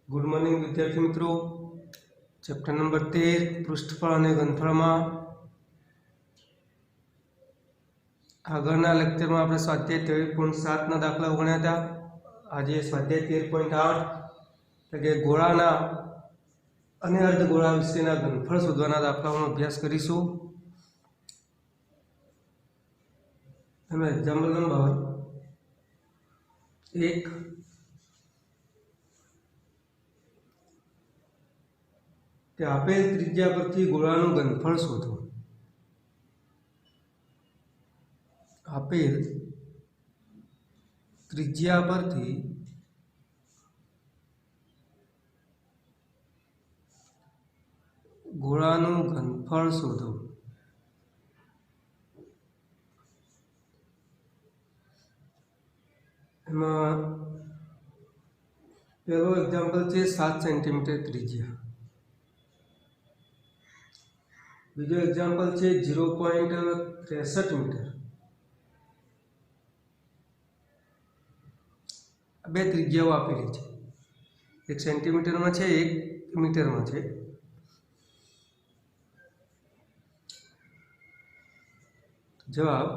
Good morning विद्यार्थी मित्रों। Chapter number 13 पृष्ठफળ અને ઘનફળમાં આગળના લેક્ચરમાં આપણે સ્વાધ્યાય 23.7 ના દાખલાઓ ગણ્યા હતા। આજે સ્વાધ્યાય 13.8 એટલે કે ગોળાના અને અર્ધગોળા વિશેના ઘનફળ શોધવાના દાખલાઓનો અભ્યાસ કરીશું। એમાં એક્ઝામ્પલ નંબર 1 કે આપેલ ત્રિજ્યા પરથી ગોળાનું ઘનફળ શોધો। આપેલ ત્રિજ્યા પરથી ગોળાનું ઘનફળ શોધો। એમાં પહેલો એક્ઝામ્પલ છે 7 સેન્ટીમીટર ત્રિજ્યા। બીજો એક્ઝામ્પલ છે 0.63 મીટર। બે ત્રિજ્યાઓ આપેલી છે, 1 સેન્ટીમીટરમાં છે, 1 મીટરમાં છે। જવાબ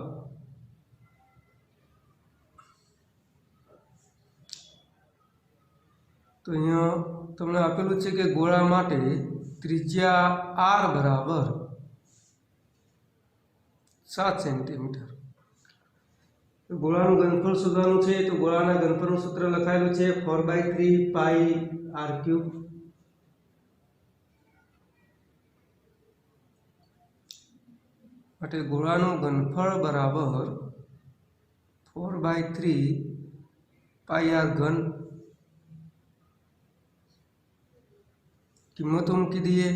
તો અહીંયા તમને આપેલું છે કે ગોળા માટે ત્રિજ્યા r બરાબર 7 સેન્ટીમીટર। ગોળાનું ઘનફળ શોધવાનું છે તો ગોળાના ઘનફળનું સૂત્ર લખાયેલું છે 4/3 પાઈ r³ માટે ગોળાનું ઘનફળ બરાબર 4/3 પાઈ r³ કિંમતો મૂકી દઈએ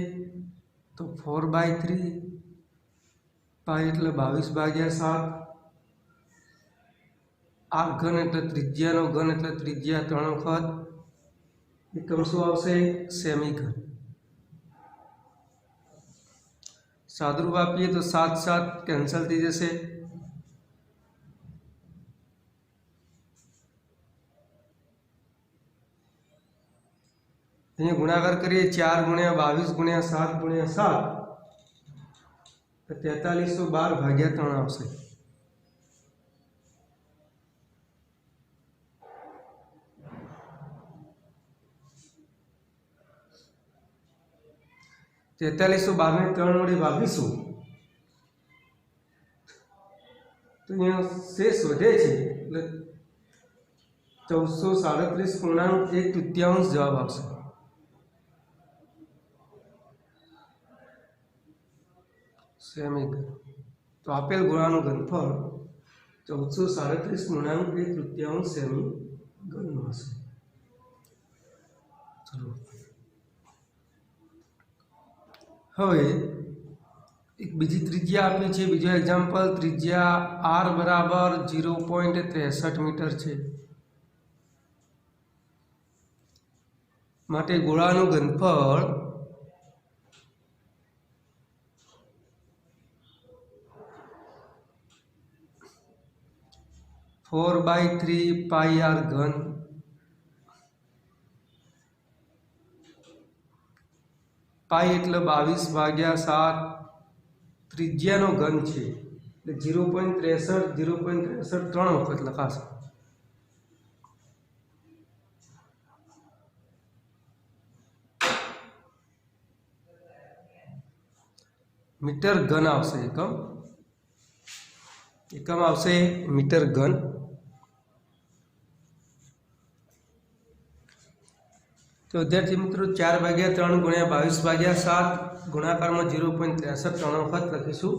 તો 4/3 પાઈ એટલે 22/7, r³ એટલે ત્રિજ્યાનો ઘન એટલે ત્રિજ્યા 3 વખત, એકમ શું આવશે? સેમી ઘન। સાદુરૂપ આપીએ તો 7 7 કેન્સલ થઈ જશે, અહીંયા ગુણાકાર કરીએ 4 × 22 × 7 × 7 તો 4312/3 આવશે। તેતાલીસો 12 ને 3 વડે ભાગીશું તો અહીંયા શેષ વધે છે એટલે 1437.1/3 જવાબ આવશે। સેમી ઘન તો આપેલ ગોળાનું ઘનફળ 1437.1/3 સેમી ઘન હશે। ચલો હવે એક બીજી ત્રિજ્યા આપી છે, બીજો એક્ઝામ્પલ ત્રિજ્યા r બરાબર 0.63 મીટર છે। માટે ગોળાનું ઘનફળ (4/3 પાઈ r³) પાઈ એટલે 22/7, ત્રિજ્યાનો ઘન છે એટલે 0.63 3 વખત લખાશે। મીટર ઘન આવશે, એકમ આવશે મીટર ઘન। તો વિદ્યાર્થી મિત્રો 4/3 × 22/7 ગુણાકારમાં 0.63 3 વખત લખીશું।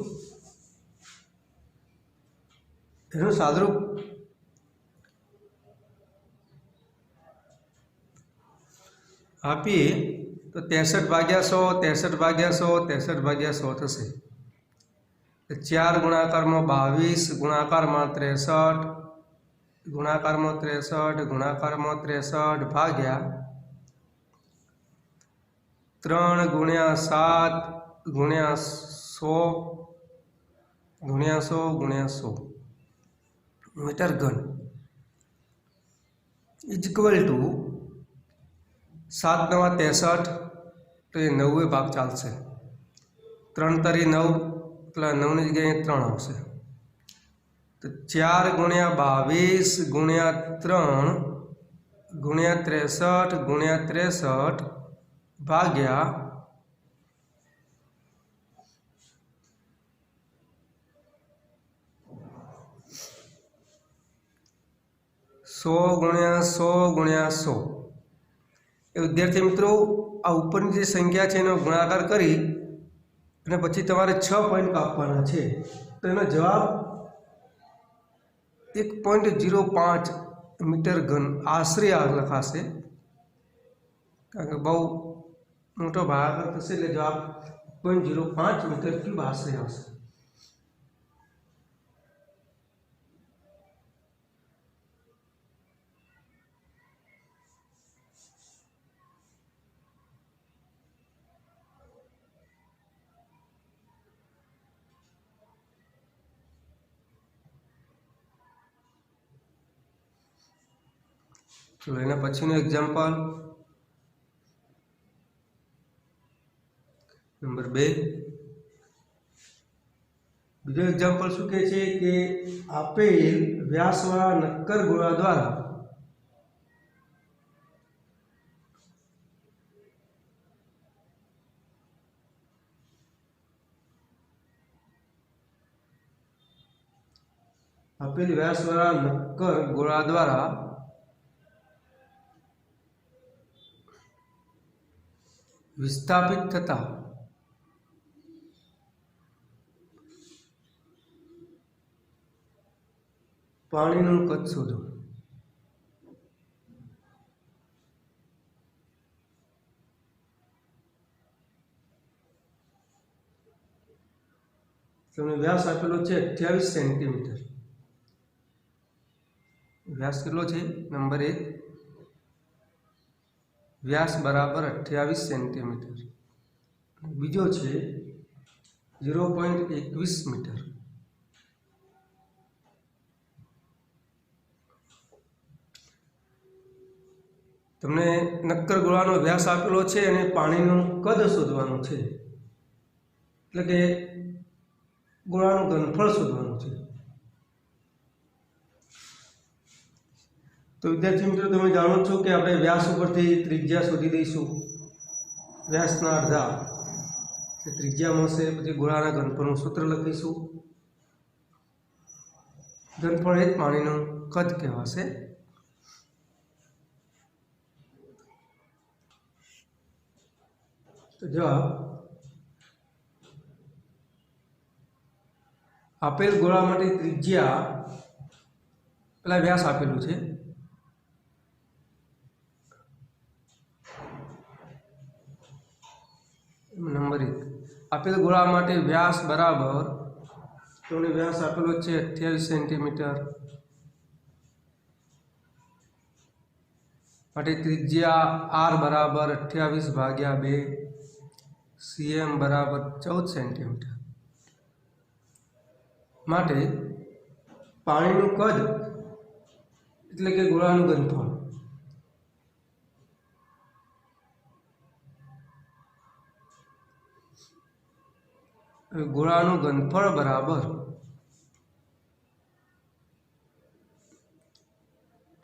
એનું સાદુરૂપ આપીએ તો 63/100 63/100 63/100 થશે। 4 ગુણાકારમાં 22 ગુણાકારમાં 63 ગુણાકારમાં 63 ગુણાકારમાં 63 ભાગ્યા 3 × 7 × 100 મીટર ઘન ઇઝ ઇક્વલ ટુ 7 નવા 63, તો એ 9 ભાગ ચાલશે. 3 તરી 9 એટલે 9ની જગ્યાએ 3 આવશે. તો 4 × 22 × 3 × 63 × 63 ભાગ્યા 100 × 100 × 100. એ વિદ્યાર્થી મિત્રો, આ ઉપરની જે સંખ્યા છે એનો ગુણાકાર કરી અને પછી તમારે 6 પોઈન્ટ કાપવાના છે. તો એનો જવાબ 1.05 મીટર ઘન આશરે લખાશે, કારણ કે બહુ મોટો ભાગાકાર થશે એટલે જવાબ 1.05 મીટર ક્યુબ આશરે આવશે. ચલો એના પછીનું એક્ઝામ્પલ નંબર 2. બીજો એક્ઝામ્પલ શું કહે છે કે આપેલ વ્યાસવાળા નક્કર ગોળા દ્વારા વિસ્થાપિત થતા પાણીનું કદ શોધો. તમને વ્યાસ આપેલો છે 28 સેન્ટીમીટર. વ્યાસ કેટલો છે? નંબર 1, વ્યાસ બરાબર 28 સેન્ટીમીટર. બીજો છે 0.21 મીટર. તમને નક્કર ગોળાનો વ્યાસ આપેલો છે અને પાણીનું કદ શોધવાનું છે, એટલે કે ગોળાનું ઘનફળ શોધવાનું છે. તો વિદ્યાર્થી મિત્રો, તમે જાણો છો કે આપણે વ્યાસ ઉપરથી ત્રિજ્યા શોધી દઈશું. વ્યાસના અડધા એટલે ત્રિજ્યા મળશે, પછી ગોળાના ઘનફળનું સૂત્ર લખીશું. ઘનફળ એ જ પાણીનું કદ કહેવાશે. તો જવાબ આપેલ ગોળા માટે ત્રિજ્યા, પેલા વ્યાસ આપેલું છે, નંબર 1. આપેલ ગોળા માટે વ્યાસ બરાબર, તમને વ્યાસ આપેલો છે 28 સેન્ટીમીટર, માટે ત્રિજ્યા r બરાબર 28/2, cm બરાબર 14 સેન્ટીમીટર. માટે પાણીનું કદ એટલે કે ગોળાનું ઘનફળ બરાબર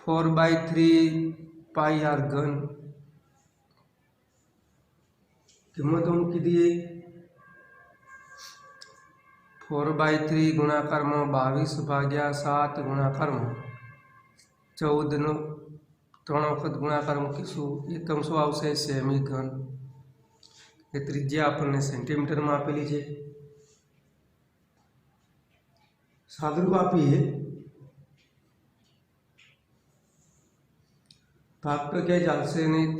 4/3πr3. કિંમતો મૂકી દઈએ. 4/3 ગુણાકારમાં 22/7 ગુણાકારમાં 14 નો 3 વખત ગુણાકાર મૂકીશું. એકમ શું આવશે? સેમી ઘન. એ ત્રિજ્યા આપણને સેન્ટીમીટરમાં આપેલી છે. સાદુરૂપ આપીએ, ભાગ તો ક્યાંય ચાલશે નહીં,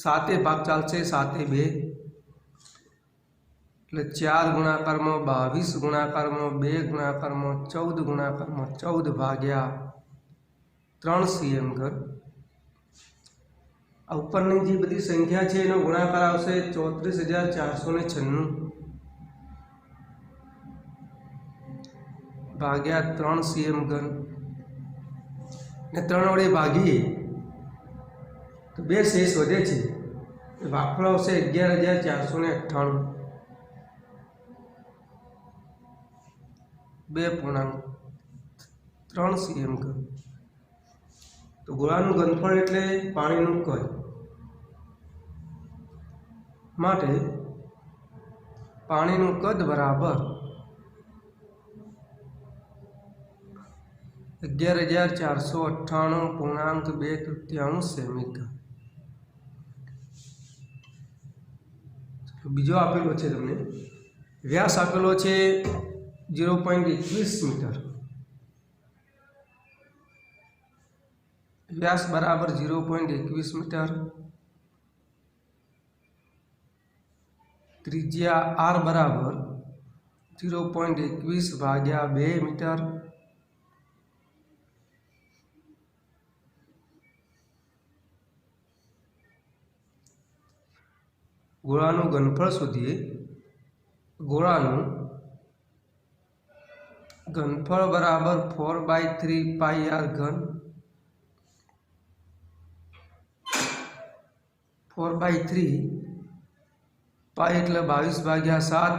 7 ભાગ ચાલશે, 7/2 એટલે 4 ગુણાકારમાં 22 ગુણાકારમાં 2 ગુણાકારમાં 14 ગુણાકારમાં 14/3 cm ઘન. આ ઉપરની જે બધી સંખ્યા છે એનો ગુણાકાર આવશે 34,496 ભાગ્યા 3 cm ઘન, ને 3 વડે ભાગીએ તો 2 શેષ વધે છે ભાગફળ આવશે 11,498 2.3 cm ઘન। તો ગોળાનું ઘનફળ એટલે પાણીનું કદ માટે પાણીનું કદ બરાબર 11,498.2 સેમી ઘન। બીજો આપેલો છે તમને વ્યાસ આપેલો છે 0.21 મીટર, વ્યાસ બરાબર 0.21 મીટર, ત્રિજ્યા r બરાબર 0.21 ભાગ્યા 2 મીટર, ગોળાનું ઘનફળ શોધીએ। ગોળાનું ઘનફળ બરાબર 4/3 પાઈ r ઘન, 4/3 પાઈ એટલે 22/7,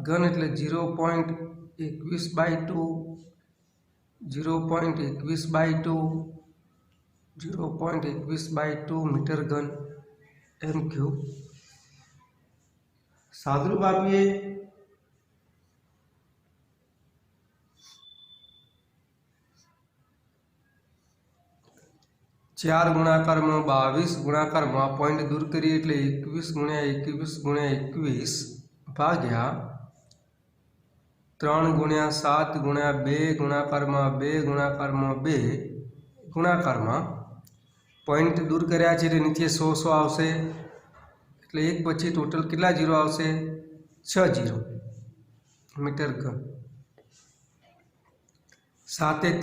ઘન એટલે 0.21/2, 0.21/2, 0.21/2 મીટર ઘન એમ ક્યુબ। સાદરૂપ આપીએ ચાર ગુણાકારમાં 22 ગુણાકારમાં પોઈન્ટ દૂર કરીએ એટલે 21 × 21 × 21 ભાગ્યા 3 × 7 × 2 ગુણાકારમાં 2 ગુણાકારમાં 2 ગુણાકારમાં પોઈન્ટ દૂર કર્યા છે એટલે નીચે 100 આવશે એટલે એક પછી ટોટલ કેટલા જીરો આવશે? 6 જીરો મીટર ઘન। 7 ×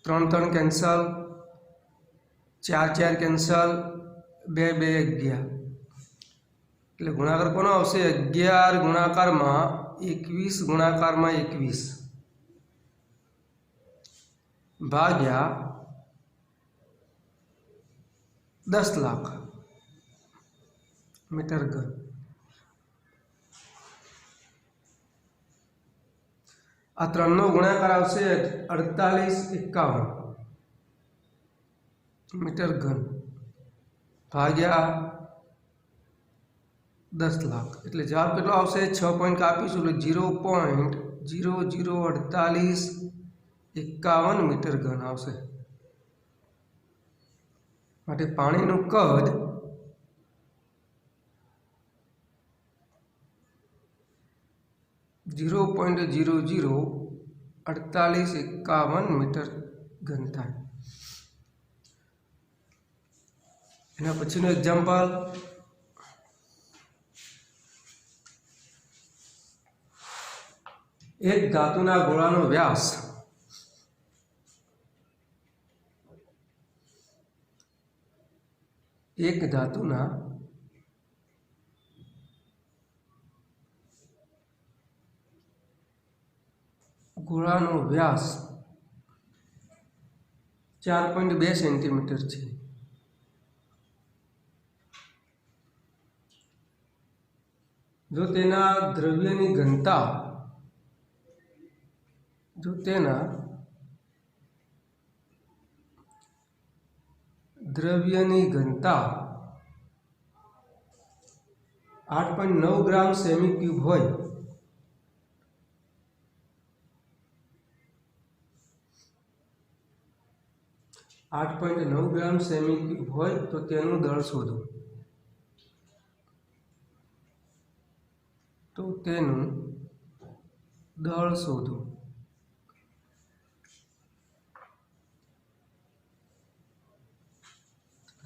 3 3 કેન્સલ, 4 4 કેન્સલ, 2 2 11 એટલે ગુણાકાર કોનો આવશે? 11 ગુણાકારમાં 21 ગુણાકારમાં 21 ભાગ્યા 10 લાખ મીટર ઘન। આ ત્રણનો ગુણાકાર આવશે 4851 મીટર ઘન ભાગ્યા 10 લાખ એટલે જવાબ કેટલો આવશે? 6 પોઈન્ટ કાપીશું એટલે 0.004851 મીટર ઘન આવશે। માટે પાણીનું કદ .004851 મીટર ઘન થાય। એના પછીનું એક્ઝામ્પલ એક ધાતુના ગોળાનો વ્યાસ ગોળાનો વ્યાસ 4.2 સેન્ટીમીટર છે। જો તેના દ્રવ્યની ઘનતા 8.9 ગ્રામ સેમી ક્યુબ હોય તો તેનું દળ શોધો।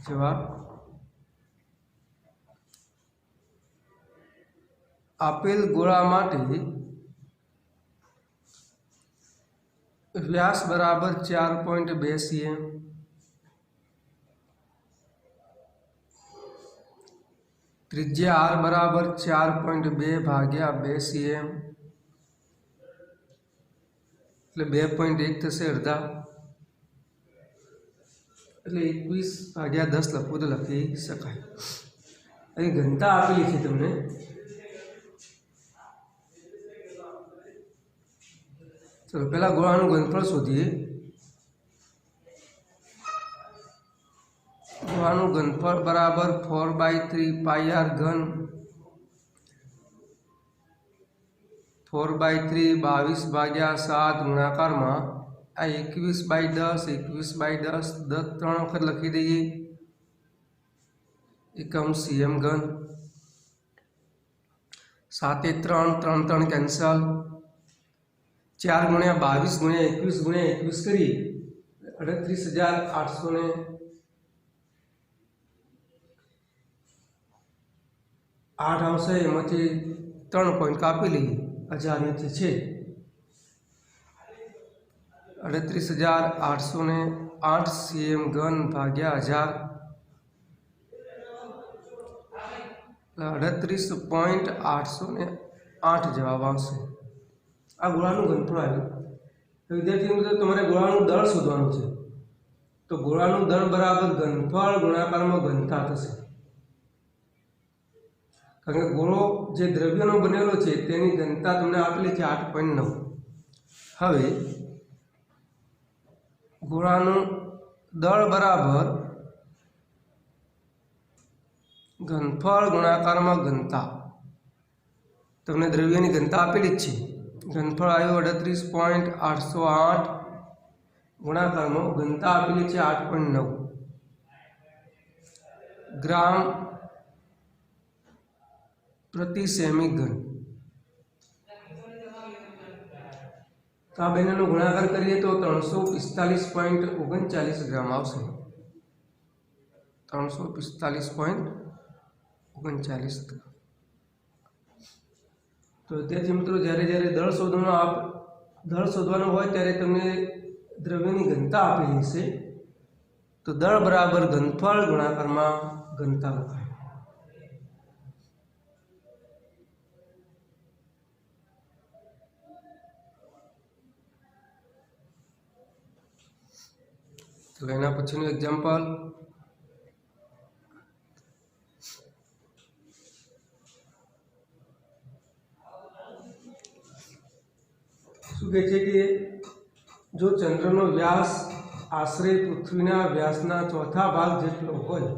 જવાબ આપેલ ગોળા માટે વ્યાસ બરાબર 4.2 cm, ત્રિજ્યા r બરાબર 4.2 ભાગ્યા 2 cm એટલે 2.1 થશે અડધા એટલે 21/10 લખવું તો લખી શકાય। અહીં ઘનતા આપેલી છે તમને, ચલો પહેલા ગોળાનું ઘનફળ શોધીએ. ગોળાનું ઘનફળ બરાબર 4/3 પાઈ આર ઘન 4/3 22/7 ગુણાકારમાં આ 21/10 21/10 3 વખત લખી દઈએ. એકમ cm ઘન 7 3 3 3 કેન્સલ. 4 × 22 × 21 × 21 કરી 38,808 આવશે. એમાંથી 3 પોઈન્ટ કાપી લઈએ. 1000 નીચે છે 38,808 cm ઘન ભાગ્યા 1000 38.808 જવાબ આવશે. આ ગોળાનું ઘનફળ આવ્યું. વિદ્યાર્થી મિત્રો તમારે ગોળાનું દળ શોધવાનું છે. તો ગોળાનું દળ બરાબર ઘનફળ ગુણાકારમાં ઘનતા થશે. કારણ કે ગોળો જે દ્રવ્યનો બનેલો છે તેની ઘનતા તમને આપેલી છે 8.9. હવે ગોળાનું દળ બરાબર ઘનફળ ગુણાકારમાં ઘનતા, તમને દ્રવ્યની ઘનતા આપેલી જ છે. ઘનફળ આવ્યું 38.808 ગુણાકારમાં ઘનતા આપેલી છે 8.9 ગ્રામ પ્રતિ સેમી ઘન. તો આ બંનેનો ગુણાકાર કરીએ તો 345.39 ગ્રામ આવશે. 345.39 ગ્રામ. તો વિદ્યાર્થી મિત્રો જ્યારે દળ શોધવાનું હોય ત્યારે તમને દ્રવ્યની ઘનતા આપેલી છે. તો દળ બરાબર ઘનફળ ગુણાકારમાં ઘનતા લખાય. તો એના પછીનું એક્ઝામ્પલ, શું કહે છે કે જો ચંદ્રનો વ્યાસ આશરે પૃથ્વીના વ્યાસના ચોથા ભાગ જેટલો હોય,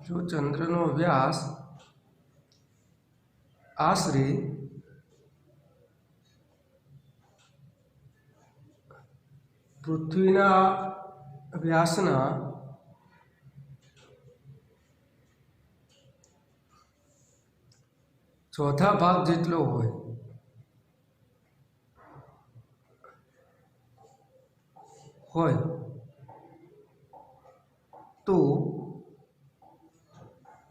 જો ચંદ્રનો વ્યાસ આશરે પૃથ્વીના વ્યાસના ચોથા ભાગ જેટલો હોય તો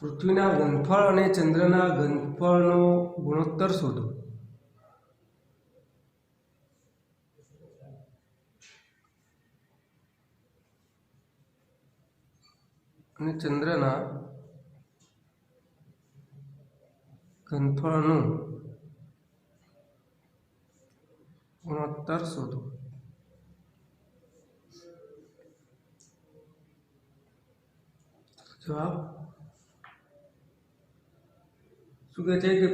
પૃથ્વીના ઘનફળ અને ચંદ્રના ઘનફળનો ગુણોત્તર શોધો. અને ચંદ્રના ઘનફળનું ગુણોત્તર શોધો. જવાબ શું કહે છે કે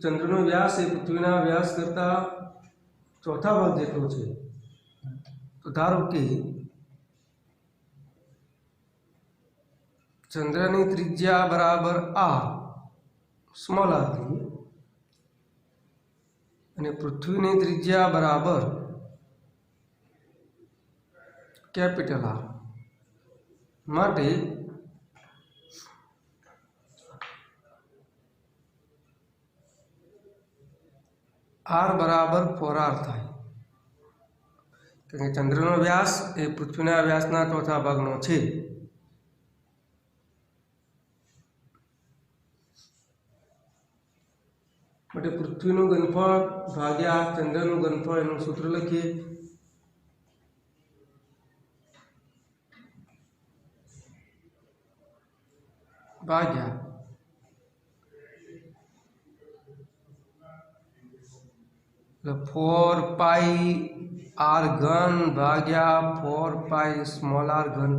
ચંદ્રનો વ્યાસ એ પૃથ્વીના વ્યાસ કરતા ચોથા ભાગ જેટલો છે. તો ધારો કે ચંદ્રની ત્રિજ્યા બરાબર r સ્મોલ r થી અને પૃથ્વીની ત્રિજ્યા બરાબર કેપિટલ R માટે r બરાબર 4r થાય. કારણ કે ચંદ્રનો વ્યાસ એ પૃથ્વીના વ્યાસના ચોથા ભાગનો છે. માટે પૃથ્વીનું ઘનફળ ભાગ્યા ચંદ્રનું ઘનફળ એનું સૂત્ર લખીએ. ભાગ્યા 4 પાઈ आर घन भाग्या 4 पाई स्मॉल आर घन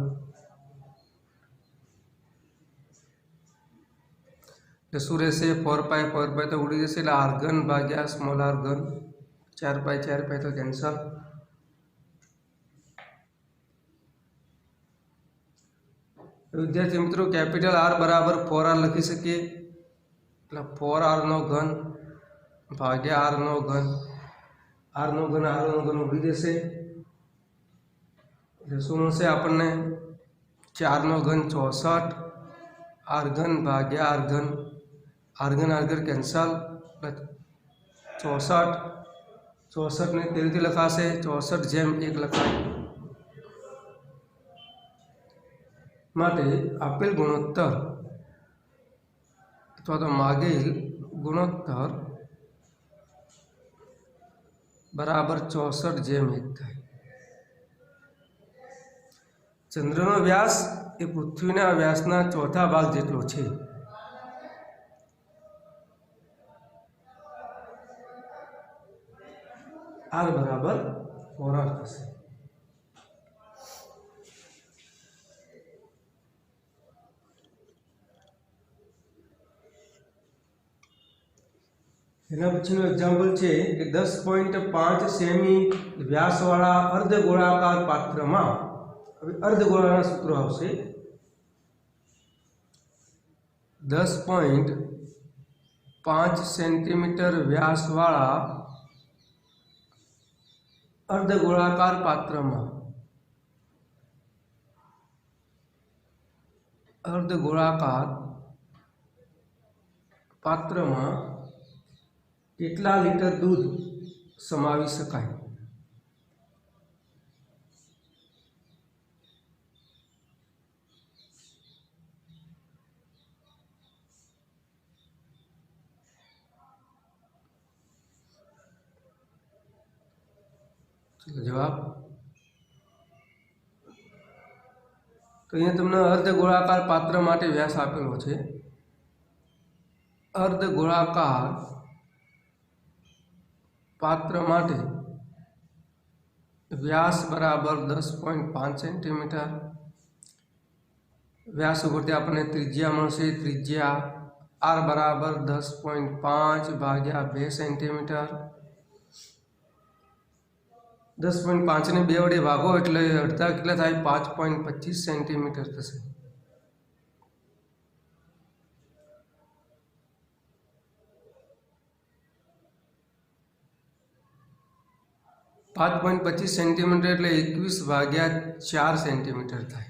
तो शू रहे 4 पाई तो उड़ी जैसे आर घन भाग्या स्मॉल आर घन 4 पाई तो कैंसल। विद्यार्थी मित्रों कैपिटल आर बराबर 4R लखी सके 4R नो घन भाग्या आर नो घन उड़ी जैसे शू मैं आपने 4 नो घन 64 आर घन भाग्या आर घन कैंसल 64 ने तेरी लखाशे 64/1 लखाय माटे आपेल गुणोत्तर अथवा तो मागेल गुणोत्तर बराबर 64/1 थाय। चंद्रनो व्यास ए पृथ्वीना व्यासना चौथा भाग जेटलो छे। आर बराबर 4R थशे। एना पछीनो एक्जाम्पल छे कि 10.5 सेमी व्यासवाळा अर्धगोळाकार पात्रमां अर्धगोळाना सूत्र आवशे 10.5 सेंटीमीटर व्यासवाळा अर्धगोळाकार पात्रमा કેટલા લીટર दूध समावी शकाय। जवाब तो अहींया तमने अर्धगोळाकार पात्र माटे व्यास आपेलो छे। अर्धगोळाकार पात्र माटे व्यास बराबर 10.5 सेंटीमीटर व्यास उपरथी आपणे त्रिज्या मळशे त्रिज्या आर बराबर 10.5 भाग्या 2 सेंटीमीटर 10.5 ने 2 वडे भागो एटले अडधा કેટલા થાય 5.25 सेंटीमीटर थशे। 5.25 सेंटीमीटर एटले 21/4 सेंटीमीटर थाय।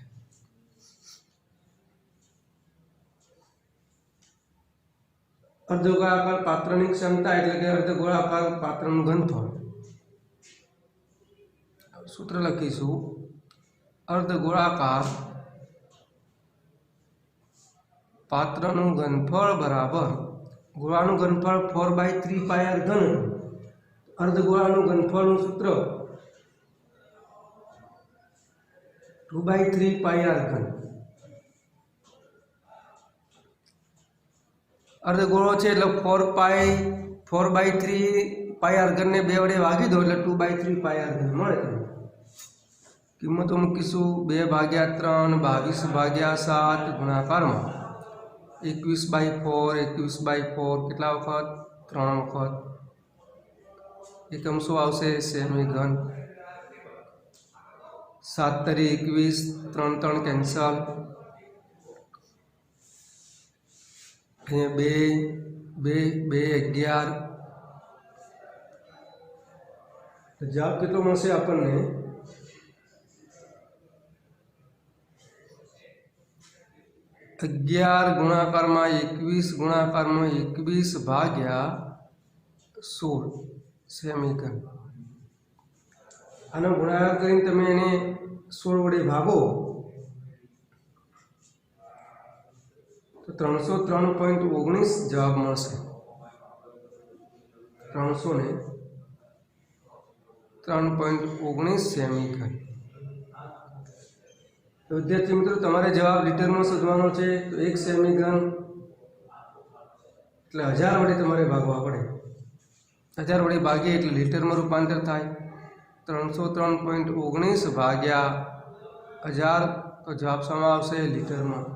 अर्धगोळाकार पात्रनी क्षमता एटले के अर्धगोळाकार पात्रनुं घनफळ सूत्र लखीशुं अर्धगोळाकार पात्रनुं घनफळ बराबर गोळानुं घनफळ 4/3 पाई आर घन अर्धगोळानुं घनफळनुं सूत्र 2/3 पाई आर घन। अर्धगोळो छे એટલે 4/3 पाई आर घन ने 2 वडे भागी दो એટલે 2/3 पाई आर घन मळे। किंमतो मूकीशुं 2/3 22/7 गुणाकार में 21/4 કેટલા વખત 3 વખત एकम शू आवशे सेमी घन 7 × 21 3 3 कैंसल 2 11 तो जवाब कितलो मळशे आपणने 11 गुणाकार में 21 गुणाकार में 21/16 सेमी घन। आनो गुणाकार करीने तमे एने 16 वडे भागो तो 303.19 जवाब मळशे। 303.19 सेमी घन। तो विद्यार्थी मित्रों तमारे जवाब लीटर में शोधवानो छे। तो 1 सेमी घन एटले 1000 वडे तमारे भागवा पड़े। 1000 वडे भागीए एटले लीटर में रूपांतर थाय 303.19 ભાગ્યા 1000 તો જવાબ શામાં આવશે? લીટરમાં.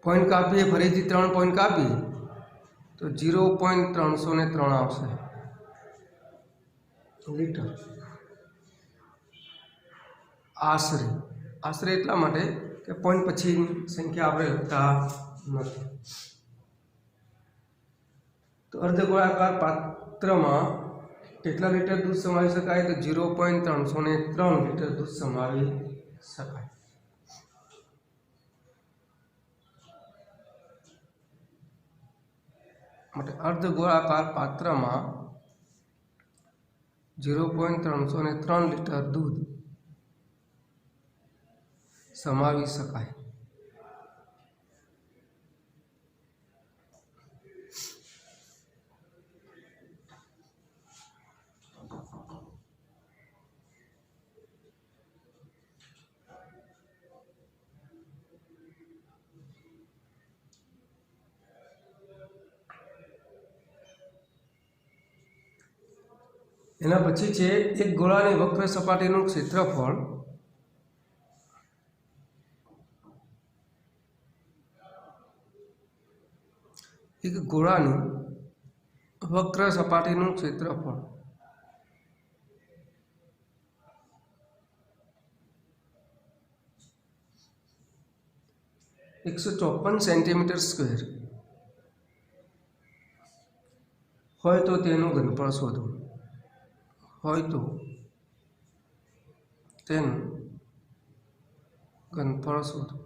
પોઈન્ટ કાપીએ, ફરીથી 3 પોઈન્ટ કાપીએ તો 0.303 આવશે લીટર. આશરે આશરે એટલા માટે કે પોઈન્ટ પછી સંખ્યા આપણે લખતા નથી. તો અર્ધગોળાકાર પાત્રમાં કેટલા લીટર દૂધ સમાવી શકાય? તો 0.303 લીટર દૂધ સમાવી શકાય. માટે અર્ધગોળાકાર પાત્રમાં 0.303 લીટર દૂધ સમાવી શકાય. એના પછી છે એક ગોળાની વક્ર સપાટીનું ક્ષેત્રફળ એક ગોળાની વક્ર સપાટીનું ક્ષેત્રફળ ₹154 સેન્ટીમીટર સ્ક્વેર હોય તો તેનું ઘનફળ શોધો. હોય તો તેનું ઘનફળ શોધો.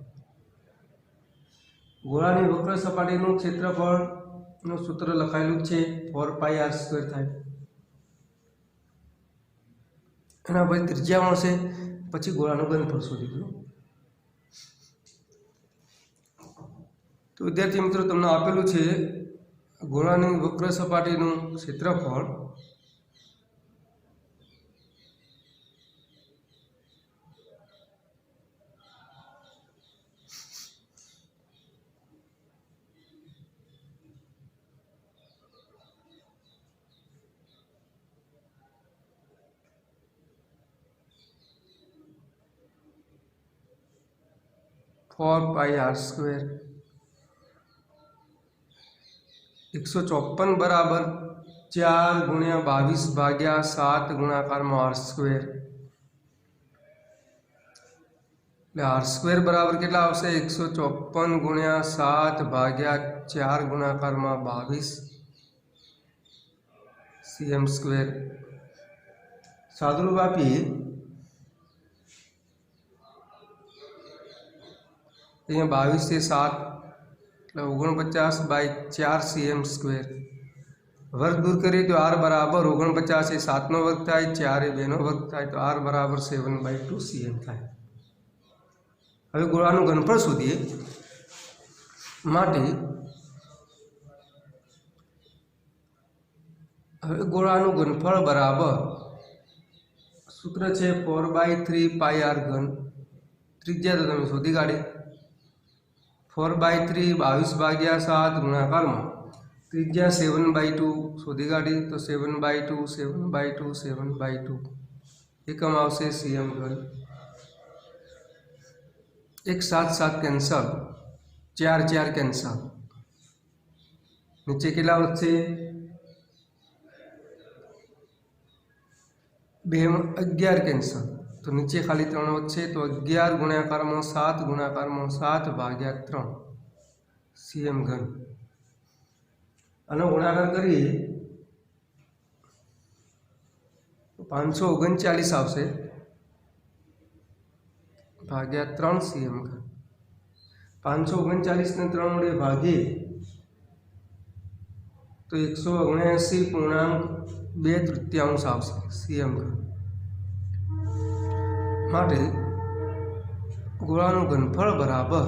ગોળાની વક્ર સપાટીનું ક્ષેત્રફળનું સૂત્ર લખાયેલું છે 4πr² થાય. એના પછી ત્રિજ્યા મળશે, પછી ગોળાનું ઘનફળ શોધી દો. તો વિદ્યાર્થી મિત્રો, તમને આપેલું છે ગોળાની વક્ર સપાટીનું ક્ષેત્રફળ ₹4πr². 154 બરાબર 4 ગુણ્યા 22 ભાગ્યા 7 ગુણાકારમાં r². એટલે r² બરાબર કેટલા આવશે? 154 ગુણ્યા 7 ભાગ્યા 4 ગુણાકારમાં 22 cm². સાદુરૂપ આપીએ અહીંયા 22 થી 7 એટલે 49/4 cm². વર્ગ દૂર કરીએ તો r બરાબર 49 એ 7નો વર્ગ થાય, 4 એ 2નો વર્ગ થાય, તો r બરાબર 7/2 cm થાય. હવે ગોળાનું ઘનફળ શોધીએ. માટે હવે ગોળાનું ઘનફળ બરાબર સૂત્ર છે 4/3πr3. ત્રિજ્યા તો તમે શોધી કાઢી. 4/3 22 ભાગ્યા 7 ગુણાકારમાં ત્રિજ્યા 7/2 શોધી કાઢી. તો 7/2 7/2 7/2 એકમ આવશે cm². 1 7 7 કેન્સલ, 4 4 કેન્સલ, નીચે કેટલા વધશે? 2 11 કેન્સલ, તો નીચે ખાલી 3 વધશે. તો 11 ગુણાકારમાં 7 ગુણાકારમાં 7 ભાગ્યા 3 cm². આનો ગુણાકાર કરીએ તો 539 આવશે ભાગ્યા 3 cm². 539 ને 3 વડે ભાગીએ તો 179.2 આવશે cm². માટે ગોળાનું ઘનફળ બરાબર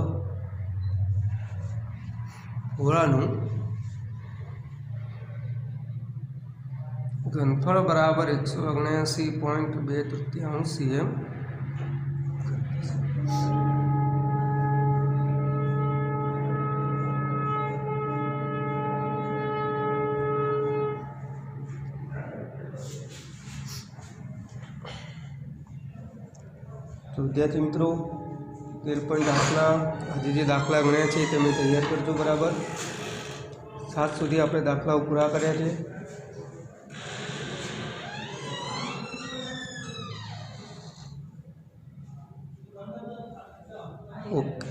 ગોળાનું ઘનફળ બરાબર 179.2 cm. તો વિદ્યાર્થી મિત્રો 13.8ના આજે જે દાખલા ગણ્યા છે તમે તૈયાર કરજો બરાબર. 7 સુધી આપણે દાખલાઓ પૂરા કર્યા છે. ઓકે.